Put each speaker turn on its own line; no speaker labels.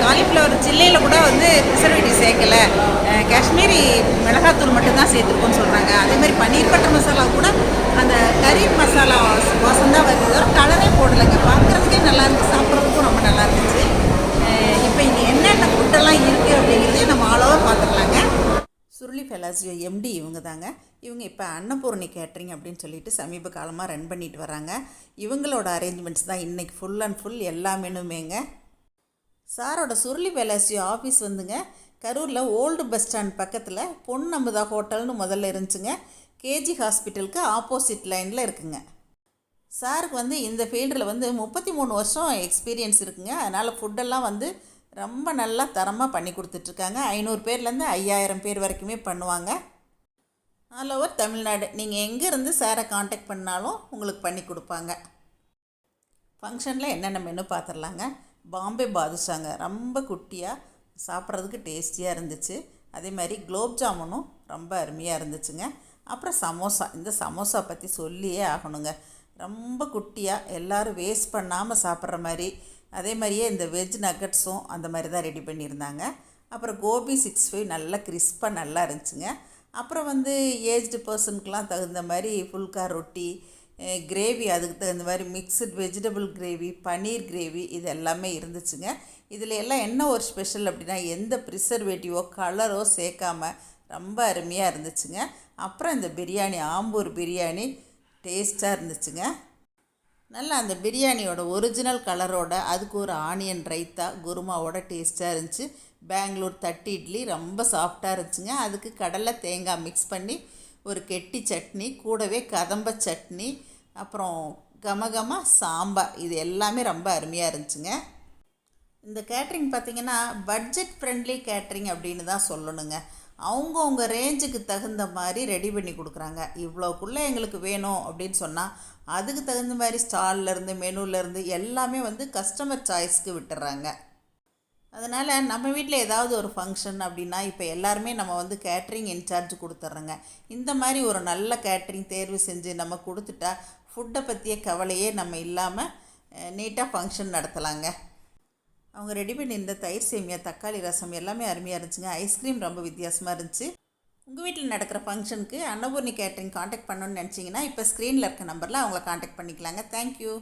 Cauliflower சில்லியில் கூட வந்து preservative சேர்க்கலை, காஷ்மீரி மிளகாத்தூள் மட்டும்தான் சேர்த்துருக்கோன்னு சொல்கிறாங்க. அதேமாதிரி பன்னீர் பட்டர் மசாலா கூட அந்த கறி மசாலா வாசம் தான் வருது, தவிர கலரே போடலைங்க. பார்க்குறதுக்கே நல்லா இருக்குது, சாப்பிட்றதுக்கும் ரொம்ப நல்லா இருந்துச்சு. இப்போ இங்கே என்னென்ன ஃபுட்டெல்லாம் இருக்குது அப்படிங்கிறதையும் நம்ம ஆல் ஓவர் பார்த்துக்கலாங்க. சுருளி ஃபெலாசியோ எம்டி இவங்க தாங்க. இவங்க இப்போ அன்னபூர்ணி கேட்ரிங் அப்படின்னு சொல்லிட்டு சமீப காலமாக ரன் பண்ணிட்டு வராங்க. இவங்களோட அரேஞ்ச்மெண்ட்ஸ் தான் இன்றைக்கி ஃபுல் அண்ட் ஃபுல் எல்லா மெனுமேங்க. சாரோட சுருளி ஃபெலாசியோ ஆஃபீஸ் வந்துங்க கரூரில் ஓல்டு பஸ் ஸ்டாண்ட் பக்கத்தில் பொன் அமுதா ஹோட்டல்னு முதல்ல இருந்துச்சுங்க. கேஜி ஹாஸ்பிட்டலுக்கு ஆப்போசிட் லைனில் இருக்குங்க. சாருக்கு வந்து இந்த ஃபீல்டில் வந்து 33 வருஷம் எக்ஸ்பீரியன்ஸ் இருக்குங்க. அதனால் ஃபுட்டெல்லாம் வந்து ரொம்ப நல்லா தரமாக பண்ணி கொடுத்துட்ருக்காங்க. 500 பேர்லேருந்து 5000 பேர் வரைக்குமே பண்ணுவாங்க. ஆல் ஓவர் தமிழ்நாடு நீங்கள் எங்கேருந்து சாரை காண்டாக்ட் பண்ணாலும் உங்களுக்கு பண்ணி கொடுப்பாங்க. ஃபங்க்ஷனில் என்னென்ன மெனு பார்த்துடலாங்க. பாம்பே பாதுஷாங்க, ரொம்ப குட்டியாக சாப்பிட்றதுக்கு டேஸ்டியாக இருந்துச்சு. அதே மாதிரி குலோப் ஜாமுனும் ரொம்ப அருமையாக இருந்துச்சுங்க. அப்புறம் சமோசா, இந்த சமோசா பற்றி சொல்லியே ஆகணுங்க. ரொம்ப குட்டியாக எல்லோரும் வேஸ்ட் பண்ணாமல் சாப்பிட்ற மாதிரி. அதே மாதிரியே இந்த வெஜ் நக்கட்ஸும் அந்த மாதிரி தான் ரெடி பண்ணியிருந்தாங்க. அப்புறம் கோபி 65 நல்லா கிறிஸ்பாக நல்லா இருந்துச்சுங்க. அப்புறம் வந்து ஏஜ்டு பர்சனுக்கெலாம் தகுந்த மாதிரி ஃபுல்கா ரொட்டி, கிரேவி, அதுக்கு தகுந்த மாதிரி மிக்சட் வெஜிடபிள் கிரேவி, பன்னீர் கிரேவி, இது எல்லாமே இருந்துச்சுங்க. இதில் எல்லாம் என்ன ஒரு ஸ்பெஷல் அப்படின்னா எந்த ப்ரிசர்வேட்டிவோ கலரோ சேர்க்காம ரொம்ப அருமையாக இருந்துச்சுங்க. அப்புறம் இந்த பிரியாணி, ஆம்பூர் பிரியாணி டேஸ்ட்டாக இருந்துச்சுங்க. நல்லா அந்த பிரியாணியோட ஒரிஜினல் கலரோட அதுக்கு ஒரு ஆனியன் ரைத்தா குருமாவோட டேஸ்ட்டாக இருந்துச்சு. பெங்களூர் தட்டு இட்லி ரொம்ப சாஃப்டாக இருந்துச்சுங்க. அதுக்கு கடலை தேங்காய் மிக்ஸ் பண்ணி ஒரு கெட்டி சட்னி, கூடவே கதம்ப சட்னி, அப்புறம் கமகமா சாம்பார், இது எல்லாமே ரொம்ப அருமையாக இருந்துச்சுங்க. இந்த கேட்ரிங் பார்த்திங்கன்னா பட்ஜெட் ஃப்ரெண்ட்லி கேட்ரிங் அப்படின்னு தான் சொல்லணுங்க. அவங்கவுங்க ரேஞ்சுக்கு தகுந்த மாதிரி ரெடி பண்ணி கொடுக்குறாங்க. இவ்வளோக்குள்ளே எங்களுக்கு வேணும் அப்படின்னு சொன்னால் அதுக்கு தகுந்த மாதிரி ஸ்டால்லேருந்து மெனுலேருந்து எல்லாமே வந்து கஸ்டமர் சாய்ஸ்க்கு விட்டுறாங்க. அதனால் நம்ம வீட்டில் ஏதாவது ஒரு ஃபங்க்ஷன் அப்படின்னா இப்போ எல்லாருமே நம்ம வந்து கேட்ரிங் இன்சார்ஜ் கொடுத்துட்றோங்க. இந்த மாதிரி ஒரு நல்ல கேட்ரிங் தேர்வு செஞ்சு நம்ம கொடுத்துட்டா ஃபுட்டை பற்றிய கவலையே நம்ம இல்லாமல் நீட்டாக ஃபங்க்ஷன் நடத்தலாங்க. அவங்க ரெடி பண்ணி இந்த தயிர் சேமியா, தக்காளி ரசம் எல்லாமே அருமையாக இருந்துச்சுங்க. ஐஸ்கிரீம் ரொம்ப வித்தியாசமாக இருந்துச்சு. உங்கள் வீட்டில் நடக்கிற ஃபங்க்ஷனுக்கு அன்னபூர்ணி கேட்ரிங் காண்டாக்ட் பண்ணணுன்னு நினச்சிங்கன்னா இப்போ ஸ்க்ரீனில் இருக்க நம்பரில் அவங்கள காண்டாக்ட் பண்ணிக்கலாங்க. தேங்க்யூ.